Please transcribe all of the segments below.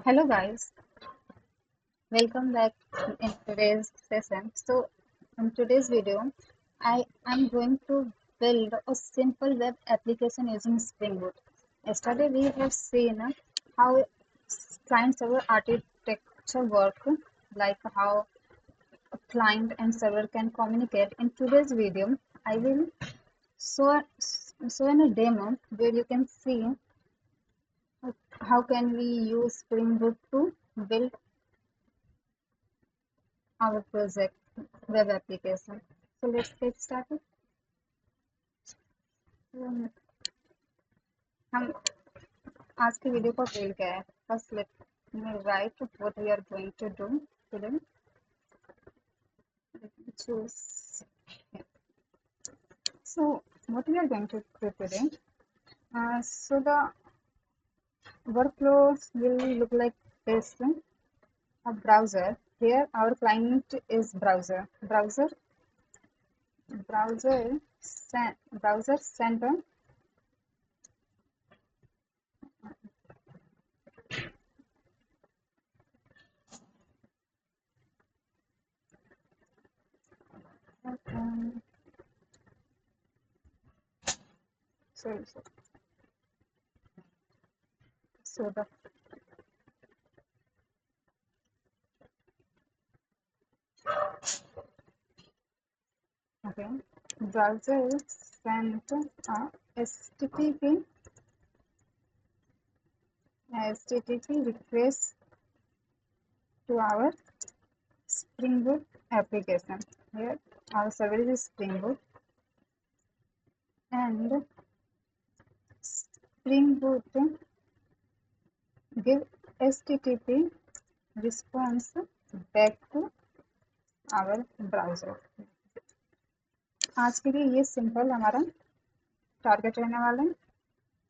Hello guys, welcome back in today's session. In today's video, I am going to build a simple web application using Spring Boot. Yesterday we have seen how client-server architecture work, like how a client and server can communicate. In today's video, I will show in a demo where you can see how can we use Spring Boot to build our project web application. So let's get started. हम आज के video का गोल क्या है? First let me write what we are going to do today. Let me choose. Yeah. So what we are going to do today? So the workflows will look like this: a browser. Here our client is browser. Browser center. Um, sorry. So the okay, browser sent a HTTP request to our Spring Boot application. Here our server is Spring Boot, and Spring Boot give HTTP response back to our browser. आज के लिए ये simple हमारा target रहने वाला है,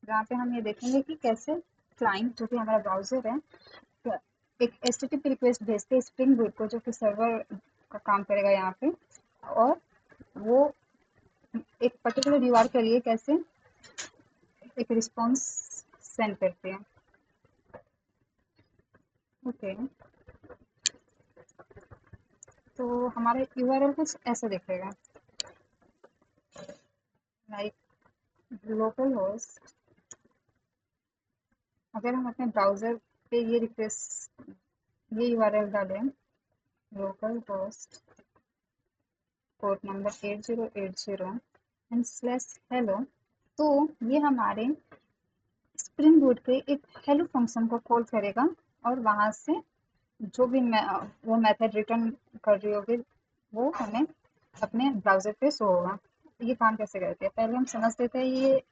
जहाँ पे हम ये देखेंगे कि कैसे क्लाइंट जो कि हमारा ब्राउजर है एक HTTP रिक्वेस्ट भेजते हैं स्प्रिंग बूट को, जो कि सर्वर का काम करेगा यहाँ पे, और वो एक पर्टिकुलर यूआर के लिए कैसे एक रिस्पॉन्स सेंड करते हैं. ओके, तो हमारा यूआरएल कुछ ऐसा दिखेगा, लाइक लोकल होस्ट. अगर हम अपने ब्राउजर पे ये रिक्वेस्ट ये यूआरएल डालें, local host port number 8080 and /hello, तो ये हमारे स्प्रिंग बूट के एक हेलो फंक्शन को कॉल करेगा, और वहां से जो भी वो मेथड रिटर्न कर रही होगी वो हमें अपने ब्राउजर पे शो होगा. ये काम कैसे करते हैं, पहले हम समझ लेते हैं ये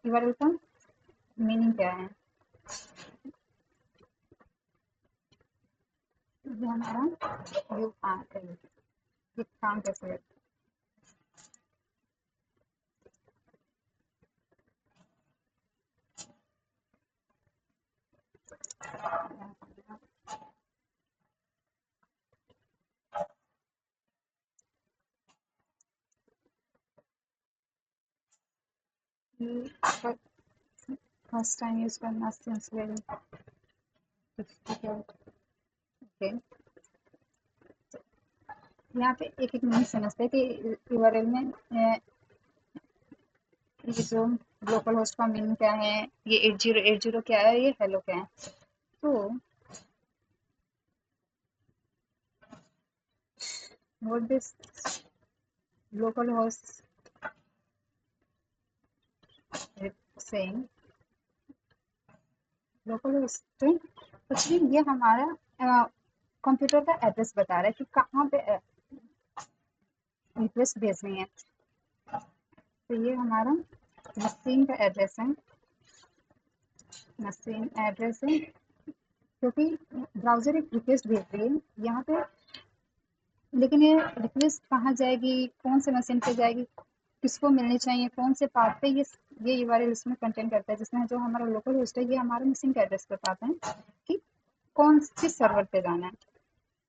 यूआरएल का मीनिंग क्या है. ये हमारा ये काम कैसे करते हैं. फर्स्ट टाइम यूज करना सिंस वेरी डिफिकल्ट. ओके, यहाँ पे एक एक मीनिंग समझते हैं कि यूआरएल में ये जो लोकल होस्ट का मीनिंग क्या है, ये 8080 क्या है, ये हेलो क्या है. तो what this local host is saying, local host कुछ भी, ये हमारा कंप्यूटर का एड्रेस बता रहा है कि कहाँ पे रिक्वेस्ट भेजनी है. तो ये हमारा मशीन का एड्रेस है, मशीन एड्रेस है, क्योंकि ब्राउजर एक रिक्वेस्ट भेज रही है यहाँ पे, लेकिन ये रिक्वेस्ट कहाँ जाएगी, कौन से मशीन पे जाएगी, किसको मिलनी चाहिए, कौन से पाथ पे, ये यूआरएल इसमें कंटेंट करता है, जिसमें जो हमारा लोकल होस्ट है ये हमारा मशीन का एड्रेस बताता है कि कौन सी सर्वर पे जाना है.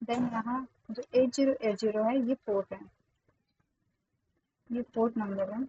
देन यहाँ जो 8080 है ये पोर्ट है, ये पोर्ट नंबर है.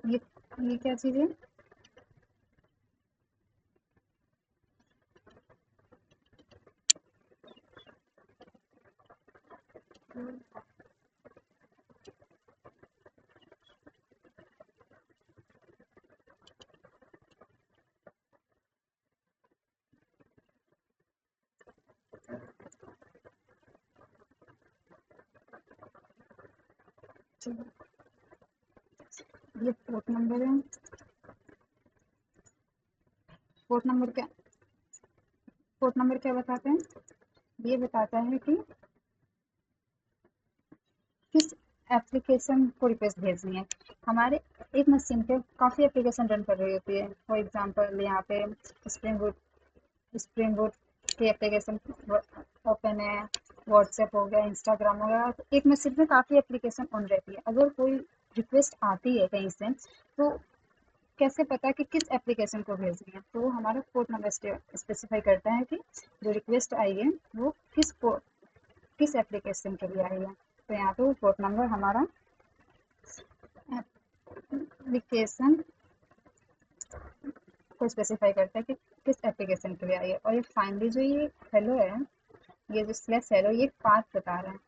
ये ये क्या चीज़ है? ये पोर्ट नंबर है। पोर्ट नंबर क्या पोर्ट नंबर क्या बताते हैं? ये बताता है कि किस एप्लीकेशन को रिक्वेस्ट भेजनी है। हमारे एक मशीन पे काफ़ी एप्लीकेशन रन कर रही होती है। फॉर एग्जांपल यहाँ पे स्प्रिंग बूट की एप्लीकेशन ओपन है, व्हाट्सएप हो गया, इंस्टाग्राम हो गया। तो एक मशीन में काफ़ी एप्लीकेशन ऑन रहती है। अगर कोई रिक्वेस्ट आती है कहीं से, तो कैसे पता कि किस एप्लीकेशन को भेजनी है? तो वो हमारा पोर्ट नंबर स्पेसिफाई करता है कि जो रिक्वेस्ट आई है वो किस एप्लीकेशन के लिए आई है। तो यहाँ पे वो पोर्ट नंबर हमारा एप्लीकेशन को स्पेसिफाई करता है कि किस एप्लीकेशन के लिए आई है। और ये फाइनली जो ये हेलो है, ये जो स्लैश हेलो, ये पाथ बता रहा है।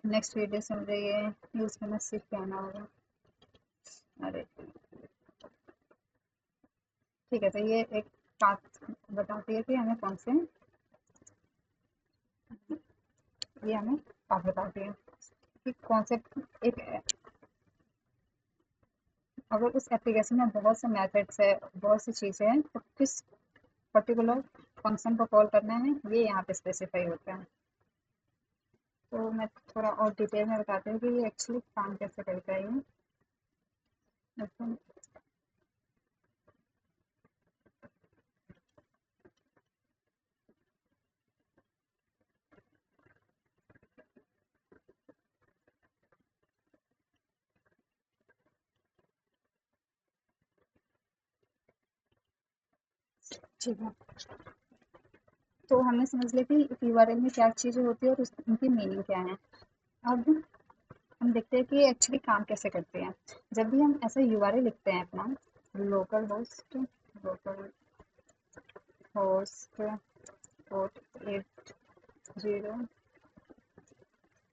नेक्स्ट वीडियो से मुझे ये यूज़ करना सीख के आना होगा। अरे ठीक है, तो ये एक पाथ बताती है कि हमें कौन से ये हमें पाथ बताती है कि कौन से एक अगर उस एप्लीकेशन में बहुत से मेथड्स है, बहुत सी चीज़ें हैं, तो किस पर्टिकुलर फंक्शन को कॉल करना है, ये यहाँ पे स्पेसिफाई होता है। तो मैं थोड़ा और डिटेल में बताती हूँ कि ये एक्चुअली काम कैसे करता है ये। मतलब ठीक है, तो हमने समझ लिया कि यूआरएल में क्या चीज़ें होती है और उनकी मीनिंग क्या है। अब हम देखते हैं कि ये एक्चुअली काम कैसे करते हैं। जब भी हम ऐसा यूआरएल लिखते हैं अपना, local host port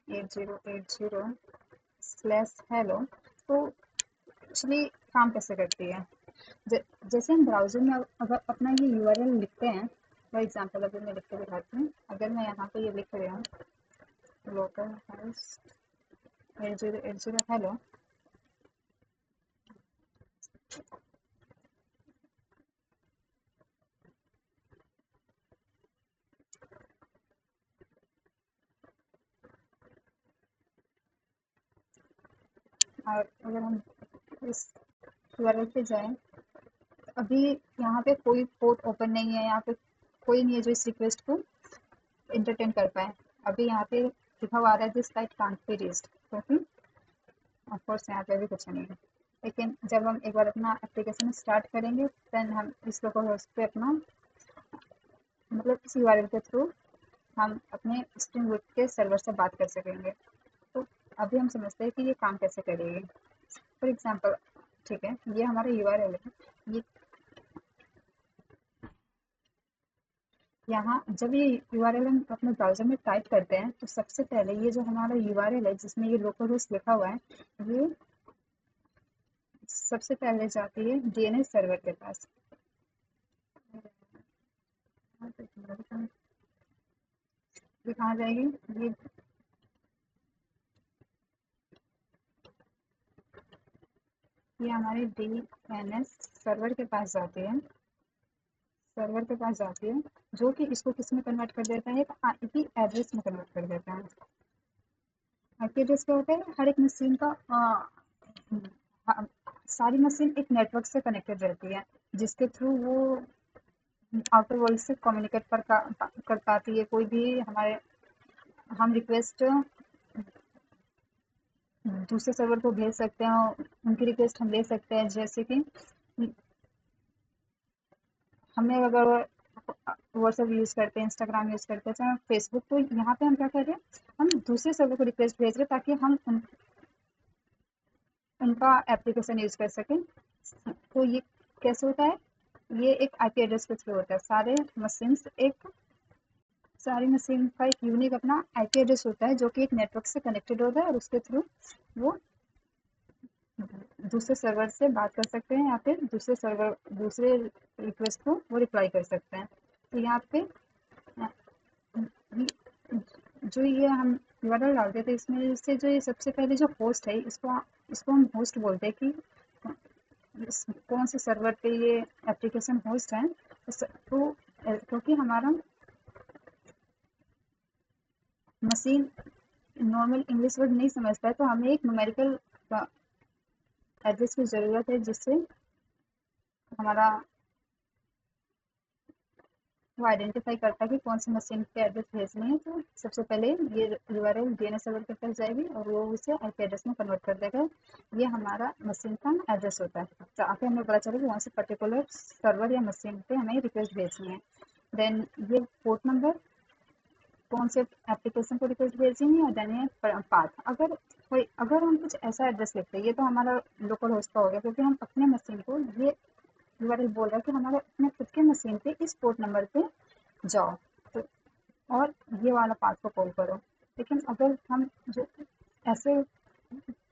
8080 slash hello, तो एक्चुअली काम कैसे करती है। जैसे हम ब्राउज़र में अगर अपना ये यूआरएल लिखते हैं, फॉर एग्जांपल अगर मैं लिख के दिखाती हूँ, अगर मैं यहाँ पे ये लिख रही हूँ लोकल होस्ट 8080 हेलो, और अगर हम इस यूआरएल पे जाएं, अभी यहाँ पे कोई पोर्ट ओपन नहीं है, यहाँ पे कोई नहीं है जो इस रिक्वेस्ट को इंटरटेन कर पाए। अभी यहाँ पे लिखा हुआ आ रहा है this site can't be reached, क्योंकि ऑफकोर्स यहाँ पे भी कुछ नहीं है। लेकिन जब हम एक बार अपना एप्लीकेशन स्टार्ट करेंगे, देन हम इस लोकल होस्ट पे अपना मतलब इस यूआरएल के थ्रू हम अपने स्प्रिंग बूट के सर्वर से बात कर सकेंगे। तो अभी हम समझते हैं कि ये काम कैसे करेगी। फॉर एग्जांपल ठीक है, ये हमारा यूआरएल है। ये यहाँ जब ये यूआरएल हम अपने ब्राउजर में टाइप करते हैं तो सबसे पहले ये जो हमारा यूआरएल है जिसमें ये लोकल होस्ट लिखा हुआ है, ये सबसे पहले जाती है डीएनएस सर्वर के पास। ये कहाँ जाएगी? ये हमारे डीएनएस सर्वर के पास जाती है, सर्वर के पास जाती है, जो कि इसको किस में कन्वर्ट कर देता है? आईपी एड्रेस में कन्वर्ट कर देता है। आईपी एड्रेस क्या होता है? हर एक मशीन का सारी मशीन एक नेटवर्क से कनेक्टेड रहती है, जिसके थ्रू वो आउटर वर्ल्ड से कम्युनिकेट कर पाती है। कोई भी हमारे हम रिक्वेस्ट दूसरे सर्वर को भेज सकते हैं, उनकी रिक्वेस्ट हम ले सकते हैं। जैसे कि हमें अगर व्हाट्सएप यूज़ करते हैं, इंस्टाग्राम यूज़ करते हैं, चाहे फेसबुक, तो यहाँ पे हम क्या कर रहे हैं? हम दूसरे सर्वर को रिक्वेस्ट भेज रहे हैं ताकि हम उनका एप्लीकेशन यूज़ कर सकें। तो ये कैसे होता है? ये एक आईपी एड्रेस के थ्रू होता है। सारी मशीन का एक यूनिक अपना आईपी एड्रेस होता है, जो कि एक नेटवर्क से कनेक्टेड होता है, और उसके थ्रू वो दूसरे सर्वर से बात कर सकते हैं, या फिर दूसरे रिक्वेस्ट को वो रिप्लाई कर सकते हैं। तो यहाँ पे जो ये हम यूआरएल डालते थे, इसमें से जो ये सबसे पहले जो होस्ट है, इसको हम होस्ट बोलते हैं कि कौन से सर्वर पे ये एप्लीकेशन होस्ट है। तो क्योंकि हमारा मशीन नॉर्मल इंग्लिश वर्ड नहीं समझता है, तो हमें एक न्यूमेरिकल एड्रेस की ज़रूरत है, जिससे हमारा वो आइडेंटिफाई करता है कि कौन सी मशीन पे एड्रेस भेजनी है। तो सबसे पहले ये यूआरएल डीएनएस सर्वर के पास जाएगी और वो उसे आईपी एड्रेस में कन्वर्ट कर देगा। ये हमारा मशीन का एड्रेस होता है, ताकि हमें पता चले कि वहाँ से पर्टिकुलर सर्वर या मशीन पे हमें रिक्वेस्ट भेजनी है। देन ये पोर्ट नंबर, कौन से एप्लीकेशन को रिक्वेस्ट भेजनी है, और देन ये पाथ। अगर हम कुछ ऐसा एड्रेस लिखते हैं, ये तो हमारा लोकल होस्ट का हो गया, क्योंकि हम अपने मशीन को, ये यूआरएल बोल रहा है कि हमारे अपने खुद के मशीन पे इस पोर्ट नंबर पे जाओ, तो और ये वाला पाथ को कॉल करो। लेकिन अगर हम जो ऐसे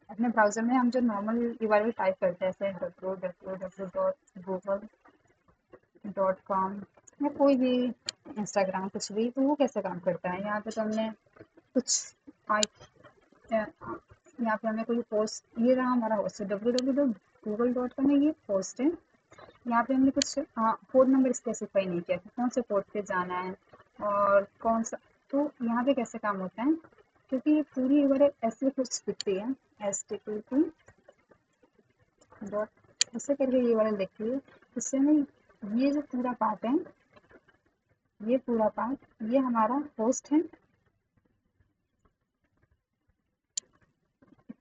अपने ब्राउजर में हम जो नॉर्मल यूआरएल टाइप करते हैं, जैसे www.google.com या कोई भी इंस्टाग्राम, कुछ भी, तो वो कैसे काम करता है? यहाँ पे तो हमने कुछ यहाँ पे हमें कोई पोस्ट, ये रहा हमारा होस्ट है www.google.com है, ये पोस्ट है। यहाँ पे हमने कुछ पोर्ट नंबर स्पेसिफाई नहीं किया कि कौन से पोर्ट पे जाना है और कौन सा। तो यहाँ पे कैसे काम होता है? क्योंकि ये पूरी यूआरएल ऐसे कुछ दिखती है, http डॉट ऐसे करके ये यूआरएल दिखती है। इससे में ये जो पूरा पार्ट है, ये पूरा पार्ट, ये हमारा होस्ट है,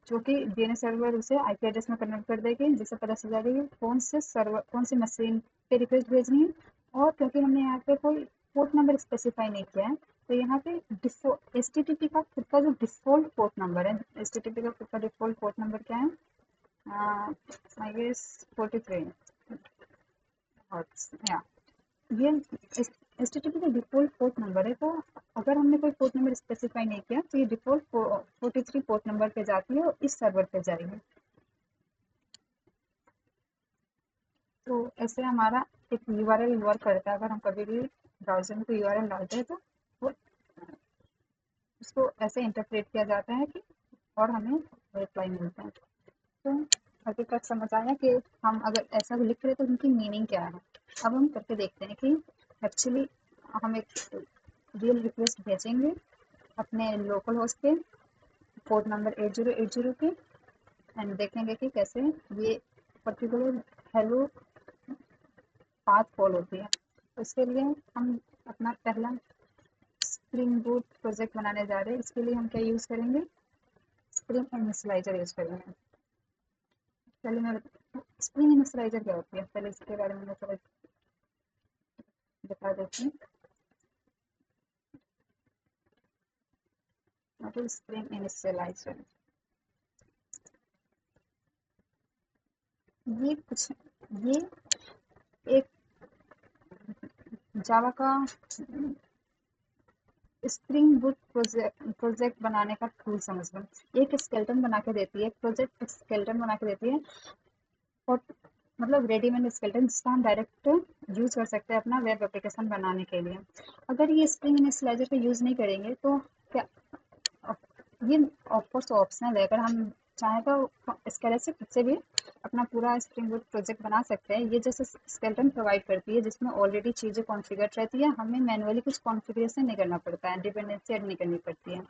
जो कि डीएनएस सर्वर उसे आईपी एड्रेस में कन्वर्ट कर देगी, जिससे पता चल जाएगा कि कौन सी मशीन पे रिक्वेस्ट भेजनी है। और क्योंकि हमने यहाँ पे कोई पोर्ट नंबर स्पेसिफाई नहीं किया है, तो यहाँ पे एच टी टी पी का खुद का जो डिफ़ॉल्ट पोर्ट नंबर है, एच टी टी पी का खुद का डिफ़ॉल्ट पोर्ट नंबर क्या है? आई गेस 43 हर्ट्ज, या ये एच टी टी पी का डिफ़ॉल्ट पोर्ट नंबर है। तो अगर हमने कोई पोर्ट नंबर स्पेसिफाई नहीं किया, तो ये डिफ़ॉल्ट 43 पोर्ट नंबर पे जाती है और इस सर्वर पे जाएगी। तो ऐसे हमारा एक यूआरएल वर्क करता है। अगर हम कभी भी ब्राउज़र में कोई यूआरएल डालते हैं, तो वो उसको ऐसे इंटरप्रेट किया जाता है कि और हमें रिप्लाई मिलता है। तो अभी तक समझ आया कि हम अगर ऐसा लिख रहे हैं तो उनकी मीनिंग क्या है। अब हम करके देखते हैं कि एक्चुअली हम एक रियल रिक्वेस्ट भेजेंगे अपने लोकल होस्ट पे पोर्ट नंबर 8080 पे, एंड देखेंगे कि कैसे ये पर्टिकुलर हेलो पाथ फॉलो होती है। तो इसके लिए हम अपना पहला स्प्रिंग बूट प्रोजेक्ट बनाने जा रहे हैं। इसके लिए हम क्या यूज़ करेंगे? स्प्रिंग इनिशियलाइजर यूज़ करेंगे। पहले मैं स्प्रिंग इनिशियलाइजर क्या होती है, पहले इसके बारे में मैं थोड़ा बता देती हूँ। मतलब स्प्रिंग इनिशियलाइजर, ये एक जावा का स्प्रिंग बूट प्रोजेक्ट बनाने का टूल समझ लो। एक स्केलेटन बना के देती है, एक प्रोजेक्ट स्केलेटन बना के देती है, और मतलब रेडीमेड स्केलेटन जिसका हम डायरेक्ट यूज कर सकते हैं अपना वेब एप्लीकेशन बनाने के लिए। अगर ये स्प्रिंग इनिशियलाइजर का यूज नहीं करेंगे तो क्या ये ऑफकोर्स ऑप्शनल है। अगर हम चाहें तो स्केलेटन से खुद से भी अपना पूरा स्प्रिंग बूट प्रोजेक्ट बना सकते हैं। ये जैसे स्केलेटन प्रोवाइड करती है जिसमें ऑलरेडी चीज़ें कॉन्फ़िगर रहती है, हमें मैनुअली कुछ कॉन्फ़िगरेशन नहीं करना पड़ता है, डिपेंडेंसी ऐड नहीं करनी पड़ती है,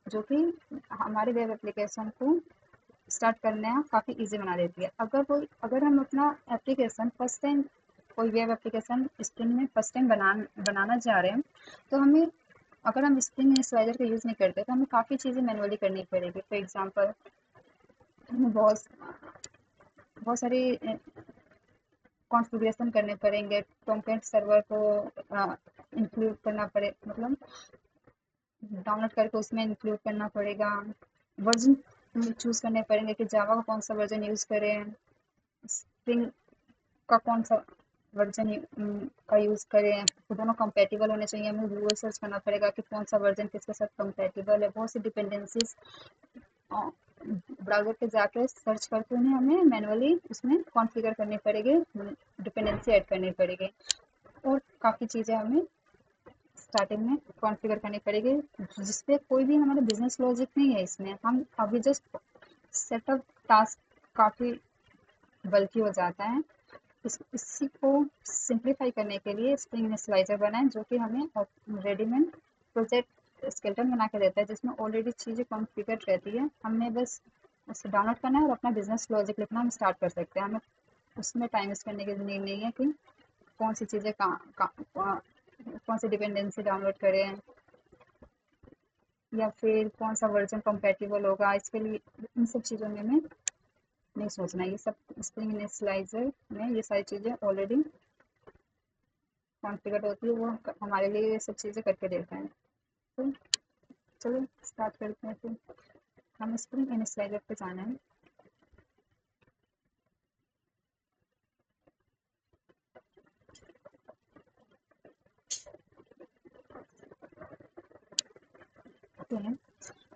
जो कि हमारे वेब एप्लीकेशन को स्टार्ट करना काफ़ी ईजी बना देती है। अगर हम अपना एप्लीकेशन फर्स्ट टाइम कोई वेब एप्लीकेशन स्प्रिंग में फर्स्ट टाइम बनाना चाह रहे हैं, तो हमें अगर हम स्प्रिंग इनिशियलाइजर का यूज़ नहीं करते तो हमें काफ़ी चीज़ें मैनुअली करनी पड़ेगी। फॉर एग्जांपल हमें बहुत सारी कॉन्फ़िगरेशन करने पड़ेंगे, टॉमकैट सर्वर को इंक्लूड करना पड़े, मतलब डाउनलोड करके उसमें इंक्लूड करना पड़ेगा। वर्जन चूज़ करने पड़ेंगे कि जावा का कौन सा वर्जन यूज़ करें, स्प्रिंग का कौन सा वर्जन का यूज़ करें। तो दोनों कंपैटिबल होने चाहिए। हमें गूगल सर्च करना पड़ेगा कि कौन सा वर्जन किसके साथ कंपैटिबल है। बहुत सी डिपेंडेंसीज ब्राउज़र पे जाके सर्च करके उन्हें हमें मैनुअली उसमें कॉन्फ़िगर करनी पड़ेगी, डिपेंडेंसी ऐड करनी पड़ेगी, और काफ़ी चीज़ें हमें स्टार्टिंग में कॉन्फ़िगर करनी पड़ेगी, जिसपे कोई भी हमारा बिजनेस लॉजिक नहीं है। इसमें हम अभी जस्ट सेटअप टास्क काफ़ी बल्कि हो जाता है। इसी को सिंप्लीफाई करने के लिए स्प्रिंग इनिशियलाइजर बनाएं, जो कि हमें रेडीमेड प्रोजेक्ट स्केलेटन बना के देता है, जिसमें ऑलरेडी चीज़ें कॉन्फ़िगर रहती है। हमने बस उसे डाउनलोड करना है और अपना बिजनेस लॉजिक लिखना हम स्टार्ट कर सकते हैं। हमें उसमें टाइम वेस्ट करने की नीड नहीं है कि कौन सी चीज़ें कौन सी डिपेंडेंसी डाउनलोड करें, या फिर कौन सा वर्जन कंपैटिबल होगा। इसके लिए इन सब चीज़ों में हमें नहीं सोचना है। ये सब स्प्रिंग इनिशियलाइजर में ये सारी चीज़ें ऑलरेडी कॉन्फ़िगर होती है, वो हमारे लिए ये सब चीज़ें करके देता है। तो चलो स्टार्ट करते हैं। फिर हम स्प्रिंग इनिशियलाइजर पे जाना है।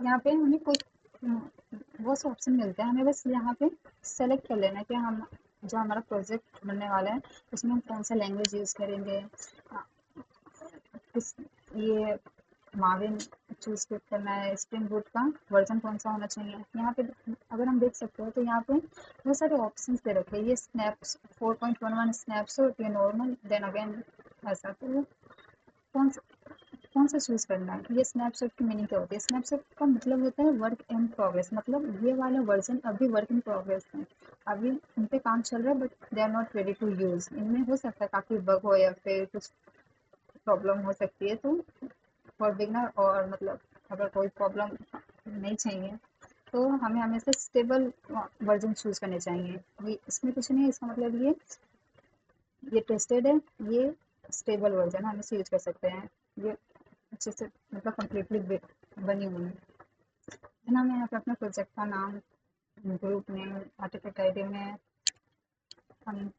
यहाँ पे हमें कोई बहुत से ऑप्शन मिलते हैं, हमें बस यहाँ पे सेलेक्ट कर लेना है कि हम जो हमारा प्रोजेक्ट बनने वाला है उसमें हम कौन सा लैंग्वेज यूज़ करेंगे। किस ये माविन चूज़ करना है, स्प्रिंग बूट का वर्जन कौन सा होना चाहिए। यहाँ पे अगर हम देख सकते हो तो यहाँ पे बहुत सारे ऑप्शंस दे रखे हैं। ये स्नैप्स 4.11 स्नैपशॉट, ये नॉर्मल, देन अगेन ऐसा। तो कौन सा चूज़ करना है। ये स्नैपशॉट की मीनिंग क्या होती है? स्नैपशॉट का मतलब होता है वर्क इन प्रोग्रेस, मतलब ये वाला वर्जन अभी वर्क इन प्रोग्रेस है, अभी इन पे काम चल रहा है, but they are not ready to use. इनमें हो सकता है काफ़ी बग हो या फिर कुछ प्रॉब्लम हो सकती है। तो फॉर बिगनर, और मतलब अगर कोई प्रॉब्लम नहीं चाहिए तो हमें हमेशा स्टेबल वर्जन चूज़ करने चाहिए। ये इसमें कुछ नहीं है, इसका मतलब ये टेस्टेड है, ये स्टेबल वर्जन हम इसे यूज कर सकते हैं। ये अच्छे से मतलब कम्प्लीटली बनी हुई है। नाम यहाँ पे अपने प्रोजेक्ट का नाम, ग्रुप नेम, आर्टिफैक्ट आईडी में हम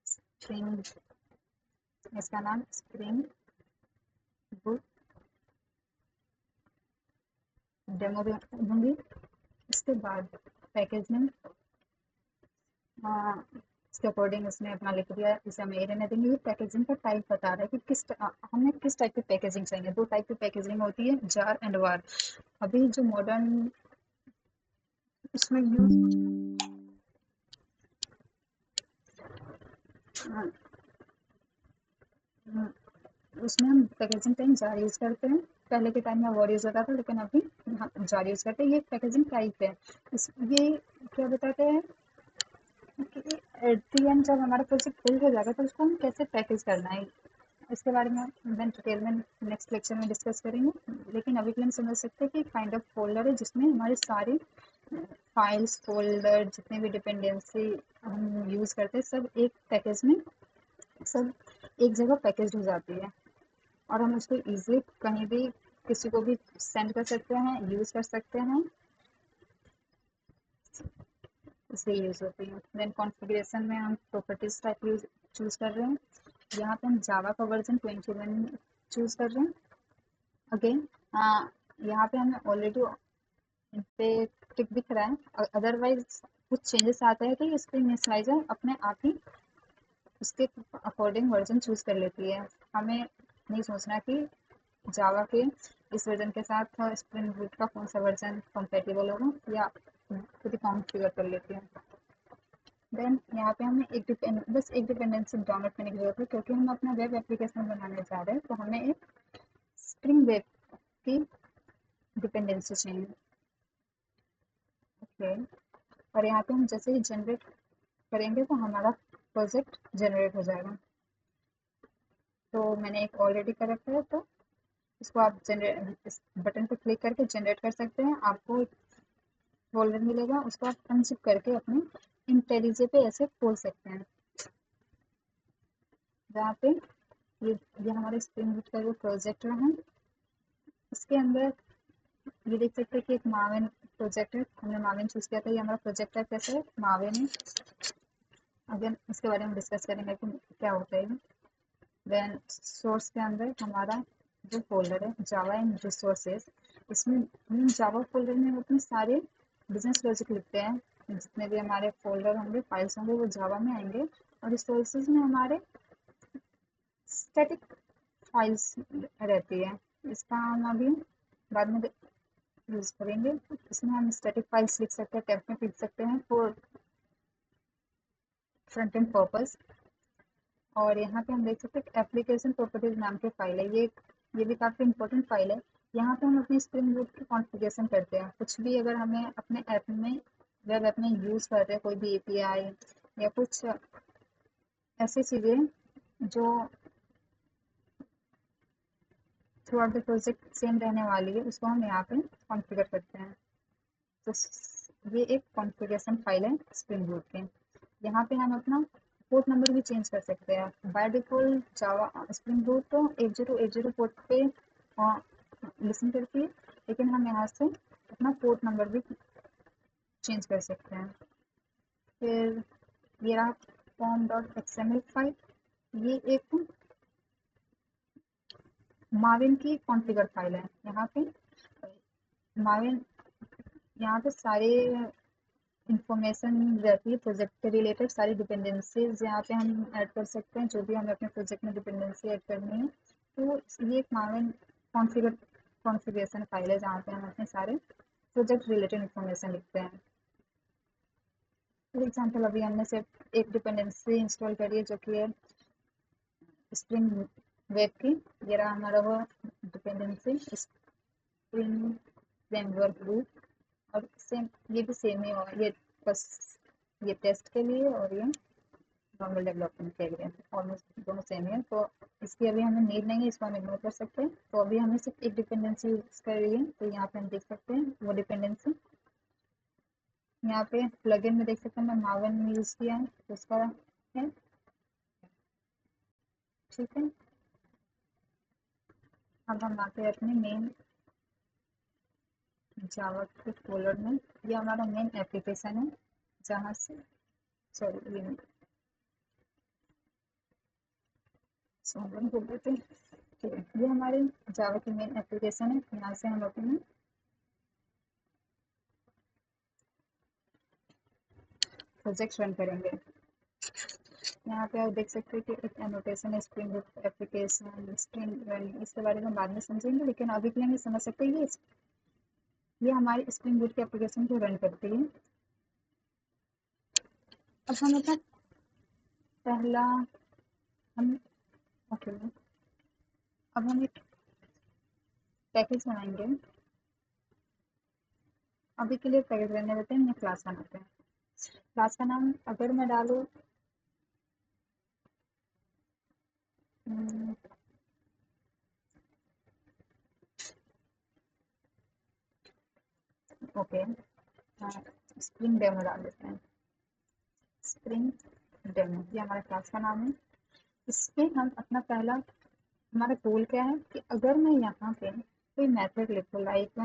स्प्रिंग, इसका नाम स्प्रिंग बूट डेमो दूंगी। इसके बाद पैकेज नेम इसके अकॉर्डिंग उसने अपना लिख दिया, इसे हम ए रहने देंगे। ये पैकेजिंग का टाइप बता रहा है कि हमें किस टाइप की पैकेजिंग चाहिए। दो टाइप की पैकेजिंग होती है, जार एंड वार। अभी जो मॉडर्न इसमें यूज उसमें हम पैकेजिंग टाइम जार यूज़ करते हैं। पहले के टाइम में वर्ड यूज़ होता था, लेकिन अभी हम जार यूज़ करते हैं। ये पैकेजिंग टाइप है। ये क्या बताते हैं कि एट दी एंड जब हमारा प्रोजेक्ट बिल्ड हो जाएगा तो उसको हम कैसे पैकेज करना है, इसके बारे में हम डिटेल में नेक्स्ट लेक्चर में डिस्कस करेंगे। लेकिन अभी के लिए हम समझ सकते हैं कि काइंड ऑफ फोल्डर है जिसमें हमारे सारे फाइल्स, फोल्डर, जितने भी डिपेंडेंसी हम यूज़ करते हैं सब एक पैकेज में, सब एक जगह पैकेज हो जाती है, और हम उसको ईजिली कहीं भी किसी को भी सेंड कर सकते हैं, यूज़ कर सकते हैं। इसलिए यूज़ होती है। देन कॉन्फ़िगरेशन में हम प्रॉपर्टीज़ टाइप चूज़ कर रहे हैं। यहाँ पे हम जावा का वर्जन 21 चूज़ कर रहे हैं। अगेन यहाँ पे हमें ऑलरेडी पे टिक दिख रहा है, अदरवाइज कुछ चेंजेस आते हैं तो स्प्रिंग इनिशियलाइजर अपने आप ही उसके अकॉर्डिंग वर्जन चूज़ कर लेती है। हमें नहीं सोचना कि जावा के इस वर्जन के साथ स्प्रिंग बूट का कौन सा वर्जन कंपेटेबल होगा, या खुद ही कॉन्फ़िगर कर लेती है। देन यहाँ पे हमें बस एक डिपेंडेंसी डाउनलोड करने की जरूरत है, क्योंकि हम अपना वेब एप्लीकेशन बनाने जा रहे हैं, तो हमें एक स्प्रिंग वेब की डिपेंडेंसी चाहिए। ओके, और यहाँ पे हम जैसे ही जनरेट करेंगे तो हमारा प्रोजेक्ट जनरेट हो जाएगा। तो मैंने एक ऑलरेडी कर रखा है, तो इसको आप जनरेट इस बटन पर क्लिक करके जनरेट कर सकते हैं। आपको एक फोल्डर मिलेगा, उसको आप अनजिप करके अपने इंटेलिजे पे ऐसे खोल सकते हैं, जहाँ पे ये हमारे स्प्रिंग बूट का जो प्रोजेक्ट है इसके अंदर ये देख सकते हैं कि एक माविन प्रोजेक्ट है। हमने माविन चूज किया था, ये हमारा प्रोजेक्ट है। कैसे है माविन है, अगेन इसके बारे में डिस्कस करेंगे कि क्या होता है। देन सोर्स के अंदर हमारा जो फोल्डर है जावा एंड रिसोर्सेज, इसमें हम जावा फोल्डर में हम अपने सारे बिजनेस लॉजिक लिखते हैं। जितने भी हमारे फोल्डर होंगे, फाइल्स होंगे, वो जावा में आएंगे। और रिसोर्सेज में हमारे स्टैटिक फाइल्स रहती है। इसका हम अभी बाद में यूज़ करेंगे। इसमें हम स्टैटिक फाइल्स लिख सकते हैं, टैब में लिख सकते हैं फॉर फ्रंट एंड पर्पस। और यहाँ पे हम देख सकते हैं एप्लीकेशन प्रॉपर्टीज नाम की फाइल है। ये भी काफ़ी इंपॉर्टेंट फाइल है। यहाँ पे हम अपनी स्प्रिंग बूट की कॉन्फ़िगरेशन करते हैं। कुछ भी अगर हमें अपने ऐप में, वेब ऐप में यूज़ कर रहे हैं, कोई भी एपीआई या कुछ ऐसी चीज़ें जो through out the project same रहने वाली है, उसको हम यहाँ पे कॉन्फ़िगर करते हैं। तो ये एक कॉन्फ़िगरेशन फाइल है स्प्रिंग बूट की। यहाँ पे हम अपना पोर्ट नंबर भी चेंज कर सकते हैं। By default Java spring boot तो 8080 पोर्ट पे लिसन करती है, लेकिन हम यहाँ से अपना पोर्ट नंबर भी चेंज कर सकते हैं। फिर ये रहा form.xml फाइल। ये एक माविन की कॉन्फ़िगर फाइल है। यहाँ पे माविन, यहाँ पे सारे इंफॉर्मेशन रहती है प्रोजेक्ट के रिलेटेड। सारी डिपेंडेंसीज यहाँ पे हम ऐड कर सकते हैं, जो भी हमें अपने प्रोजेक्ट में डिपेंडेंसी ऐड करनी है। तो ये एक माविन कॉन्फ़िगरेशन फाइल है, जहाँ पे हम अपने सारे प्रोजेक्ट रिलेटेड इंफॉर्मेशन लिखते हैं। फॉर एग्जाम्पल अभी हमने सिर्फ एक डिपेंडेंसी इंस्टॉल करी है, जो कि है स्प्रिंग वेब की। ये रहा हमारा वो डिपेंडेंसी स्प्रिंग फ्रेमवर्क ग्रुप। और सेम, ये भी सेम ही होगा, ये बस ये टेस्ट के लिए और ये नॉर्मल डेवलपमेंट के लिए, ऑलमोस्ट दोनों सेम है। तो इसकी अभी हमें नीड नहीं है, इसको हम इग्नोर कर सकते हैं। तो अभी हमें सिर्फ एक डिपेंडेंसी यूज कर रही है, तो यहाँ पे हम देख सकते हैं वो डिपेंडेंसी। यहाँ पे प्लगइन में देख सकते हैं मैं माविन यूज किया है, तो उसका है। ठीक है, अब हम आते हैं अपने मेन जावा के फोल्डर में। ये हमारा मेन एप्लीकेशन है, जहाँ से सॉरी ये सोलन बोल देते हैं। ठीक है, ये हमारे जावा की मेन एप्लीकेशन है। यहाँ से हम अपने प्रोजेक्ट रन करेंगे। यहाँ पे आप देख सकते हैं कि एक एनोटेशन है spring boot application spring run. इसके बारे में बाद में समझेंगे, लेकिन अभी के लिए हम समझ सकते हैं ये हमारी स्प्रिंग बूट के एप्लीकेशन को रन करती है। अब हम अपना पहला हम ओके अब हम एक पैकेज बनाएंगे। अभी के लिए पैकेज रहने देते हैं, मैं क्लास बनाते हैं। क्लास का नाम अगर मैं डालूँ ओके, स्प्रिंग डेमो डाल देते हैं। स्प्रिंग डेमो ये हमारे क्लास का नाम है। इसमें हम अपना पहला, हमारा गोल क्या है कि अगर मैं यहाँ पे कोई मेथड लिखूँ, लाइक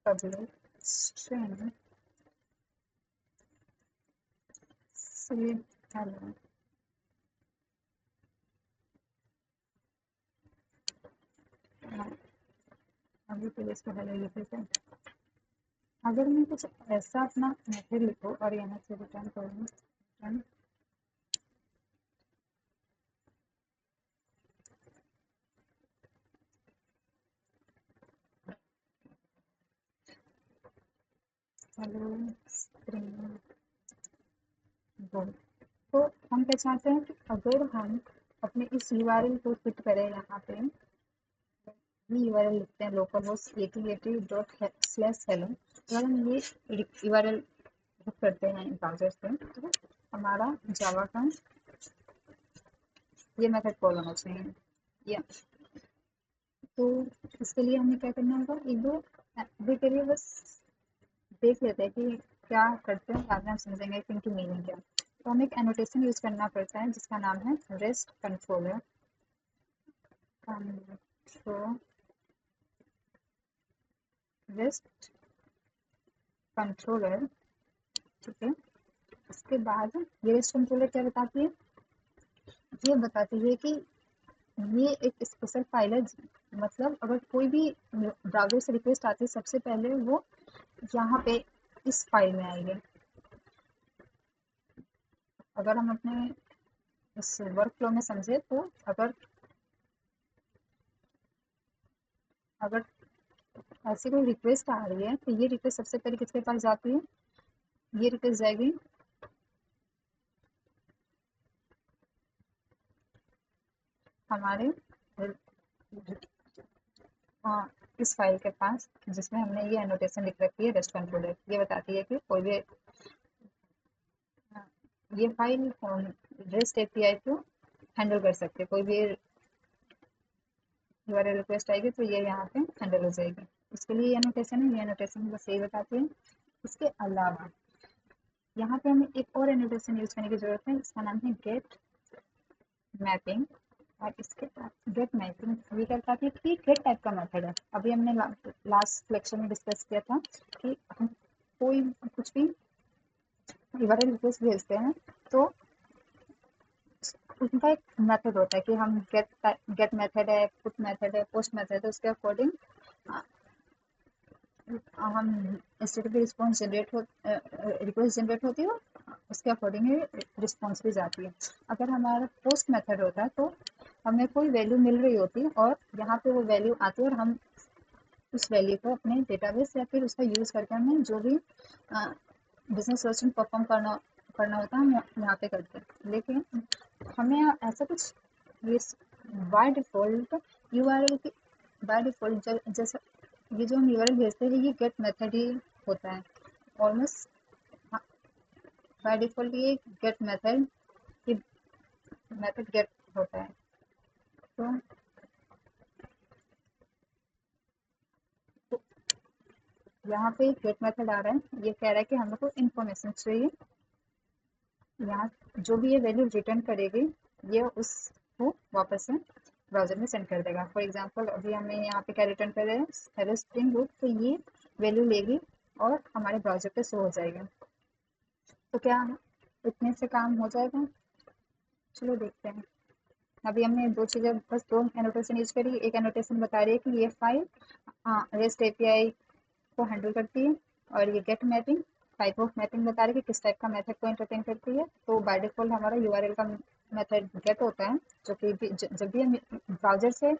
पब्लिक स्ट्रिंग से हेलो। अभी तो इसको हेलो लिखे थे। अगर मैं कुछ ऐसा अपना मेथड लिखूँ और यहाँ से रिटर्न करूँ, रिटर्न हेलो स्ट्रिंग बोल, तो हम क्या चाहते हैं कि अगर हम अपने इस यूआरएल को फिट करें, यहाँ पे ये यूआरएल लिखते हैं लोकल होस्ट 8080./hello। अगर हम ये यूआरएल बुक करते हैं ब्राउजर से, तो हमारा जावा का ये मेथड कॉल होना चाहिए। या तो इसके लिए हमें क्या करना होगा, एक दो अभी के लिए बस देख लेते हैं कि क्या करते हैं, बाद में हम समझेंगे कि इनकी मीनिंग क्या। तो हमें एक एनोटेशन यूज करना पड़ता है जिसका नाम है रेस्ट कंट्रोलर। रेस्ट कंट्रोलर, ठीक है। उसके बाद ये रेस्ट कंट्रोलर क्या बताती है, ये बताती है कि ये एक स्पेशल फाइल है। मतलब अगर कोई भी ब्राउजर से रिक्वेस्ट आती है, सबसे पहले वो यहाँ पे इस फाइल में आएगी। अगर हम अपने इस वर्क फ्लो में समझे तो अगर अगर ऐसी कोई रिक्वेस्ट आ रही है तो ये रिक्वेस्ट सबसे पहले किसके पास जाती है, ये रिक्वेस्ट जाएगी हमारे इस फाइल के पास जिसमें हमने ये एनोटेशन लिख रखी है रेस्ट कंट्रोलर। ये बताती है कि कोई भी ये फाइल रेस्ट एपीआई को हैंडल कर सकते हैं, कोई भी यूआरएल रिक्वेस्ट आएगी तो ये यहाँ पे हैंडल हो जाएगी। इसके लिए ये एनोटेशन है, ये एनोटेशन बस यही बताती है। इसके अलावा यहाँ पे हमें एक और एनोटेशन यूज करने की जरूरत है, इसका नाम है गेट मैपिंग। और इसके बाद गेट मैपिंग ये क्या बताती है कि गेट टाइप का मेथड है। अभी हमने लास्ट लेक्चर में डिस्कस किया था कि हम कोई कुछ भी यूआरएल रिक्वेस्ट भेजते हैं तो उनका एक मेथड होता है कि हम गेट मेथड है, पुट मेथड है, पोस्ट मेथड है, उसके अकॉर्डिंग हम HTTP रिस्पॉन्स जनरेट हो रिक्वेस्ट जनरेट होती है, उसके अकॉर्डिंग ही रिस्पॉन्स भी जाती है। अगर हमारा पोस्ट मेथड होता है तो हमें कोई वैल्यू मिल रही होती है और यहाँ पे वो वैल्यू आती है और हम उस वैल्यू को अपने डेटाबेस या फिर उसका यूज़ करके हमें जो भी बिजनेस सर्चिंग परफॉर्म करना होता है हम यहाँ पे करते हैं। लेकिन हमें ऐसा कुछ ये बाय डिफ़ॉल्ट यूआरएल की बाय डिफ़ॉल्ट जैसा ये जो हम यूआरएल भेजते हैं ये गेट मेथड ही होता है ऑलमोस्ट। बाय डिफ़ॉल्ट ये गेट मेथड गेट होता है। तो यहाँ पे गेट मेथड आ रहा है, ये कह रहा है कि हमको इन्फॉर्मेशन चाहिए। यहाँ जो भी ये वैल्यू रिटर्न करेगी ये उसको वापस से ब्राउजर में सेंड कर देगा। फॉर एग्जांपल अभी हमें यहाँ पे क्या रिटर्न कर रहे हैं, हेलो स्प्रिंग बूट, तो ये वैल्यू लेगी और हमारे ब्राउजर पे शो हो जाएगा। तो क्या इतने से काम हो जाएगा, चलो देखते हैं। अभी हमने दो चीज़ें बस दो एनोटेशन यूज करी। एक एनोटेशन बता रही है कि ये फाइल रेस्ट एपीआई को हैंडल करती है, और ये get mapping type of mapping बता रही है कि किस टाइप का मेथड को एंटरटेन करती है। तो बाय डिफॉल्ट हमारा यूआरएल का मेथड गेट होता है, जो कि जब भी हम ब्राउजर से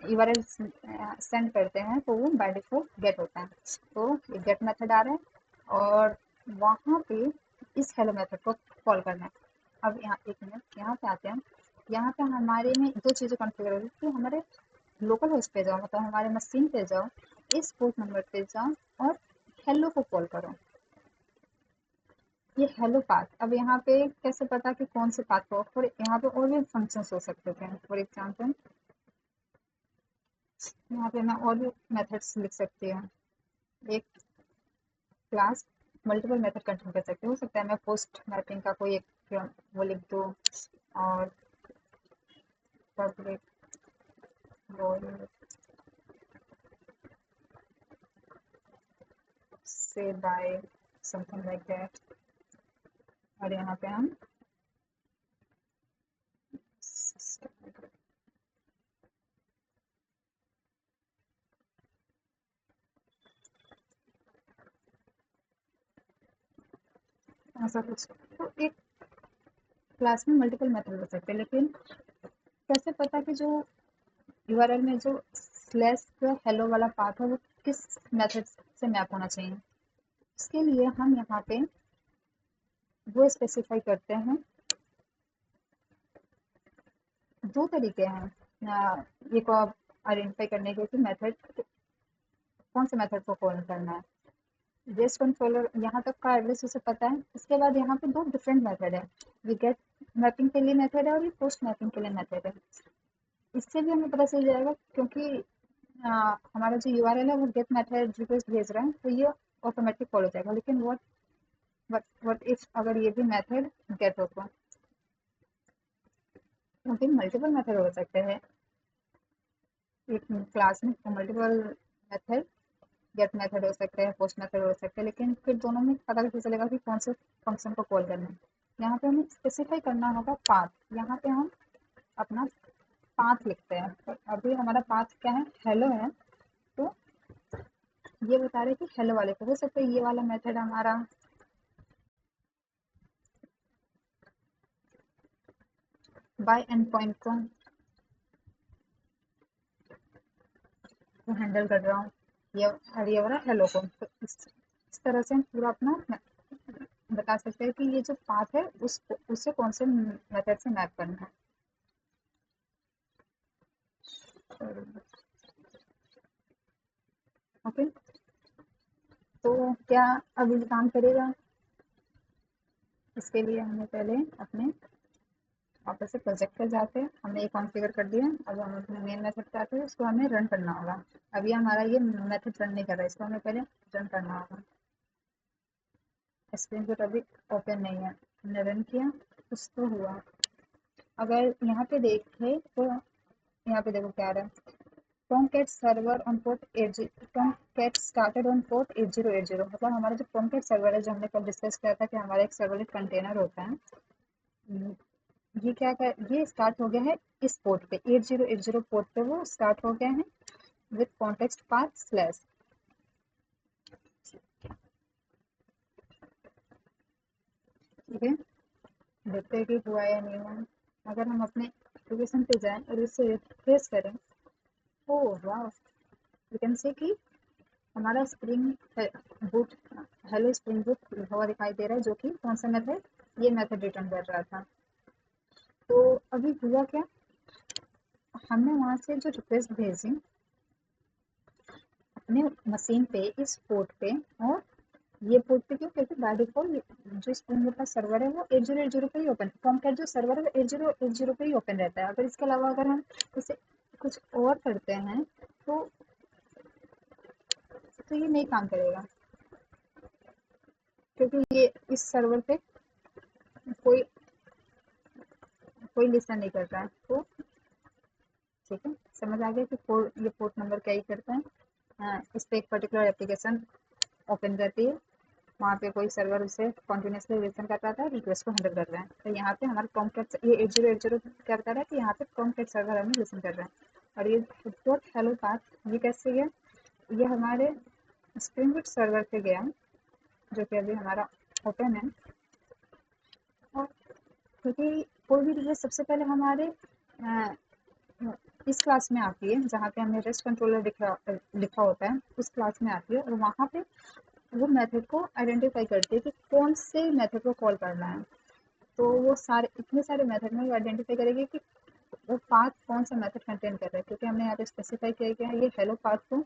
यूआरएल सेंड करते हैं तो वो बाय डिफॉल्ट गेट होता है। तो ये गेट मेथड आ रहा है और वहाँ पे इस हेलो मेथड को कॉल करना है। अब यहाँ एक मिनट यहाँ पे आते हैं। यहाँ पे हमारे में दो चीज़ें कॉन्फ़िगर होगी कि हमारे लोकल होस्ट पे जाओ, मतलब हमारे मशीन पे जाओ, इस पोर्ट नंबर पे जाओ और हेलो को कॉल करो। ये हेलो पाथ। अब यहाँ पे कैसे पता कि कौन से पाथ को, और यहाँ पे और भी फंक्शंस हो सकते हैं। फॉर एग्जांपल यहाँ पे मैं और भी मेथड्स लिख सकती हूँ। एक क्लास मल्टीपल मेथड कंटेन कर सकती हूँ। हो सकता है मैं पोस्ट मैपिंग का कोई एक वो लिख दूँ और पब्लिक से बाय समथिंग लाइक दैट, और यहाँ पे हम ऐसा कुछ। तो एक क्लास में मल्टीपल मेथड हो सकते हैं, लेकिन कैसे पता कि जो यूआरएल में जो स्लैश हेलो वाला पाथ है वो किस मेथड से मैप होना चाहिए। इसके लिए हम यहाँ पे वो स्पेसिफाई करते हैं। दो तरीके हैं ये को आइडेंटिफाई करने के कि मेथड कौन से मेथड को कॉल करना है। गेस्ट कंट्रोलर यहाँ तक का एड्रेस उसे पता है। इसके बाद यहाँ पे दो डिफरेंट मेथड है, ये गेट मैपिंग के लिए मेथड है और ये पोस्ट मैपिंग के लिए मेथड है। इससे भी हमें पता चल जाएगा, क्योंकि हमारा जो यूआरएल है वो गेट मेथड रिक्वेस्ट भेज रहा है तो ये ऑटोमेटिक कॉल हो जाएगा। लेकिन व्हाट इफ अगर ये भी मेथड गेट हो, तो क्योंकि मल्टीपल मेथड हो सकते हैं एक क्लास में, मल्टीपल मेथड गेट मेथड हो सकते हैं, पोस्ट मेथड हो सकते हैं, लेकिन फिर दोनों में पता कैसे चलेगा कि कौन से फंक्शन को कॉल करना है। यहाँ पे हमें स्पेसिफाई करना होगा पाथ। यहाँ पे हम अपना पाथ लिखते हैं। तो अभी हमारा पाथ क्या है, हेलो है, तो ये बता रहे कि हेलो वाले को हो सकता है ये वाला मेथड हमारा बाय एंड पॉइंट को हैंडल कर रहा हूँ, ये वाला हेलो को। तो इस तरह से हम पूरा अपना बता सकते हैं कि ये जो पाथ है उससे कौन से मेथड से मैप करना है। ओके, तो क्या अब ये काम करेगा? इसके लिए हमें पहले अपने वापस से प्रोजेक्ट पर जाते हैं। हमने ये कॉन्फ़िगर कर दिया। अब हम अपने मेन मेथड पे आते हैं, इसको हमें रन करना होगा। अभी हमारा ये मेथड रन नहीं कर रहा है, इसको हमें पहले रन करना होगा। स्क्रीन पर अभी ओपन नहीं है, हमने रन किया, कुछ तो हुआ। अगर यहाँ पे देखें तो यहाँ पे देखो क्या आ रहा है, Tomcat server on port 80, Tomcat started on port 8080। मतलब हमारा जो Tomcat सर्वर है, जो हमने कल डिस्कस किया था कि हमारा एक सर्वलेट कंटेनर होता है, ये क्या कर ये स्टार्ट हो गया है इस पोर्ट पे 8080 पोर्ट पे वो स्टार्ट हो गया है विद कॉन्टेक्स्ट पाथ स्लैश। ठीक है, देखते हैं कि हुआ या नहीं हुआ। अगर हम अपने एप्लीकेशन पे जाएं और इसे रिफ्रेश करें, ओ वाह, यू कैन से कि हमारा spring boot hello spring boot लिखा हुआ दिखाई दे रहा है, जो कि कौन सा मेथड, ये मेथड रिटर्न कर रहा था। तो अभी हुआ क्या, हमने वहां से जो रिक्वेस्ट भेजी अपने मशीन पे इस पोर्ट पे, और ये पोर्ट पे क्यों, क्योंकि बाय डिफॉल्ट जो स्प्रिंग बूट का सर्वर है वो 8080 पे ही ओपन, टॉमकैट जो सर्वर है वो 8080 पे ही ओपन रहता है। अगर इसके अलावा अगर हम इसे कुछ और करते हैं तो ये नहीं काम करेगा, क्योंकि ये इस सर्वर पे कोई कोई लिसन नहीं कर रहा है। तो ठीक है, समझ आ गया कि ये पोर्ट नंबर क्या ही करता है। इस पे एक पर्टिकुलर एप्लीकेशन ओपन रहती है, वहाँ पे कोई सर्वर उसे कॉन्टिन्यूसली लिसन कर रहा था, रिक्वेस्ट को हैंडल कर रहा है। तो यहाँ पे हमारा टॉमकैट ये 8080 क्या कर रहा है कि यहाँ पे टॉमकैट सर्वर हमें लिसन कर रहा है। और ये डॉट हेलो पाथ ये कैसे गया, ये हमारे स्प्रिंग बूट सर्वर पे गया, जो कि अभी हमारा ओपन है। और क्योंकि कोई भी रिक्वेस्ट सबसे पहले हमारे इस क्लास में आती है, जहाँ पे हमें रेस्ट कंट्रोलर लिखा होता है, उस क्लास में आती है, और वहाँ पे वो मेथड को आइडेंटिफाई करती है कि कौन से मेथड को कॉल करना है। तो वो सारे इतने सारे मेथड में वो आइडेंटिफाई करेगी कि वो पाथ कौन सा मेथड कंटेन कर रहा है, क्योंकि हमने यहाँ पे स्पेसिफाई किया गया है ये हेलो पाथ को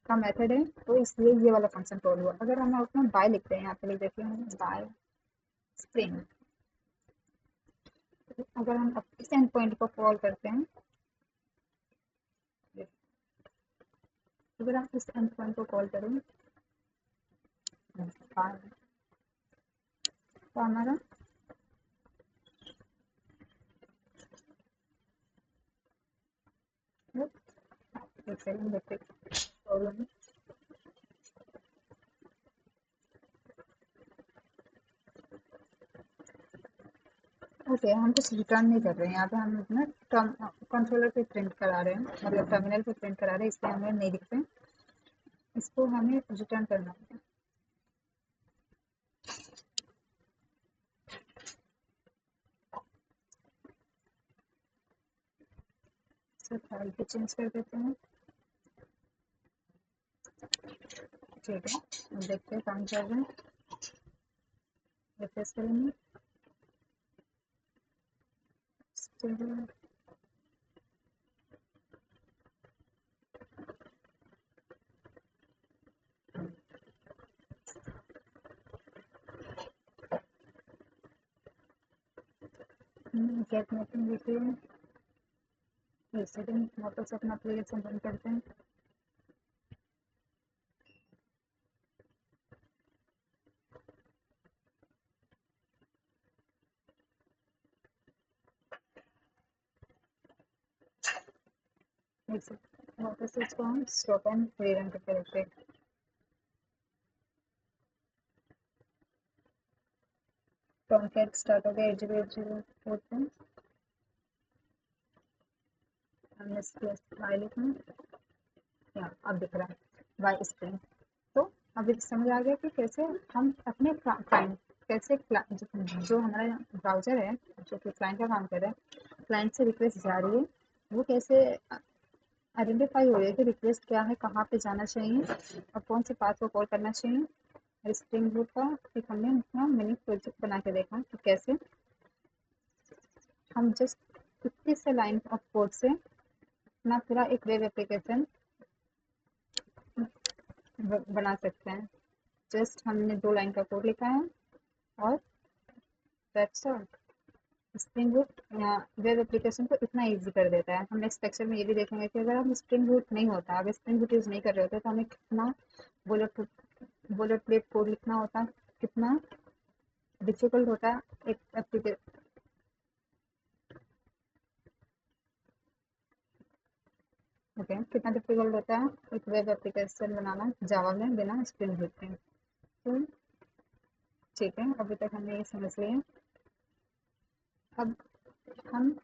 का मेथड है, तो इसलिए ये वाला फंक्शन कॉल हुआ। अगर हम अपना बाय लिखते हैं, यहाँ पे लिख देते हैं बाय स्प्रिंग, अगर हम इस एंड पॉइंट को कॉल करते हैं, अगर हम इस एंड पॉइंट को कॉल करें बाय, तो हमारा एक सेकंड देखते प्रॉब्लम है। ओके, हम कुछ रिटर्न नहीं कर रहे हैं यहाँ पे, हम अपना कंट्रोलर पे प्रिंट करा रहे हैं, मतलब टर्मिनल पे प्रिंट करा रहे हैं, इसलिए हमें नहीं दिखते हैं। इसको हमें रिटर्न करना होगा। इसको फाइल पे चेंज कर देते हैं। ठीक है, अब देखते हैं काम कर रहे हैं, रिफ्रेश करेंगे। गेट मैपिंग देखिए, सेटिंग वापस अपना एप्लीकेशन रन करते हैं। वापस से इसको हम स्टॉप एंड रीरन करके रखते हैं। टॉमकैट स्टार्ट हो गया 8080 पे। हमने फाइल लिखना, या अब दिख रहा है वाई स्प्रिंग। तो अभी समझ आ गया कि कैसे हम अपने क्लाइंट, कैसे जो हमारा ब्राउजर है, जो कि क्लाइंट का काम कर रहा है, क्लाइंट से रिक्वेस्ट जा रही है, वो कैसे आइडेंटिफाई हो रही है कि रिक्वेस्ट क्या है, कहाँ पे जाना चाहिए और कौन से पाथ को कॉल करना चाहिए। स्प्रिंग बूट का एक हमने अपना मिनी प्रोजेक्ट बना के देखा कि कैसे हम जस्ट 50 से लाइन ऑफ कोड से अपना पूरा एक वेब एप्लीकेशन बना सकते हैं। जस्ट हमने 2 लाइन का कोड लिखा है और that's all. Spring boot web application को इतना इजी कर देता है। हम नेक्स्ट लेक्चर में ये भी देखेंगे कि अगर हम स्प्रिंग बूट नहीं होता, अगर स्प्रिंग बूट यूज़ नहीं कर रहे होते तो हमें कितना बुलेट बुलेट प्लेट कोड लिखना होता, कितना डिफिकल्ट होता है एक एप्लीकेशन। ओके, कितना डिफिकल्ट होता है एक वेब एप्लीकेशन बनाना जावा में बिना स्प्रिंग बूट के। तो ठीक है, अभी तक हमने ये समझ लिया। अब हम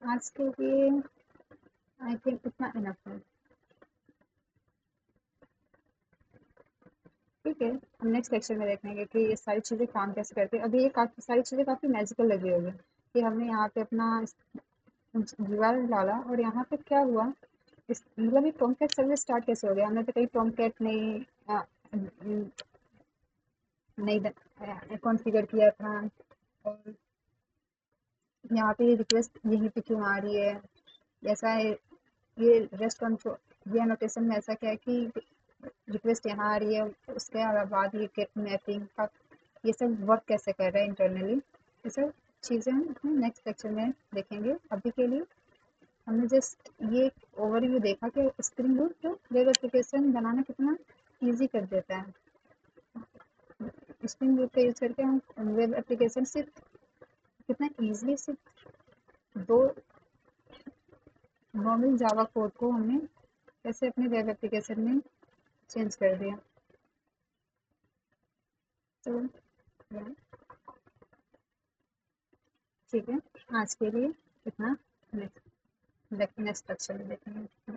आज के लिए आई थिंक इतना इनफ है। ठीक है, हम नेक्स्ट लेक्चर में देखेंगे कि ये सारी चीज़ें काम कैसे करती है। अभी ये काफ़ी सारी चीज़ें काफ़ी मैजिकल लगी होगी कि हमने यहाँ पे अपना यूआरएल डाला और यहाँ पे क्या हुआ, इस मतलब ये टॉमकैट सर्विस स्टार्ट कैसे हो गया। हमने तो कहीं टॉमकैट नहीं कॉन्फ़िगर किया था, और यहाँ पे रिक्वेस्ट यहीं पे क्यों आ रही है, ऐसा है। ये रेस्ट कंट्रोल, ये नोटेशन में ऐसा क्या है कि रिक्वेस्ट यहाँ आ रही है, उसके बाद ये गेट मैपिंग का ये सब वर्क कैसे कर रहा है इंटरनली, ये सब चीज़ें हम नेक्स्ट लेक्चर में देखेंगे। अभी के लिए हमने जस्ट ये ओवरव्यू देखा कि स्प्रिंग बूट वेब एप्लीकेशन बनाना कितना ईजी कर देता है। स्प्रिंग बूट का यूज़ करके हम वेब एप्लीकेशन सिर्फ कितना ईजिली सिर्फ 2 नॉर्मल जावा कोड को हमने कैसे अपने वेब एप्लीकेशन में चेंज कर दिया। तो ठीक है, आज के लिए इतना। नेक्स्ट लेक्चर में देखेंगे।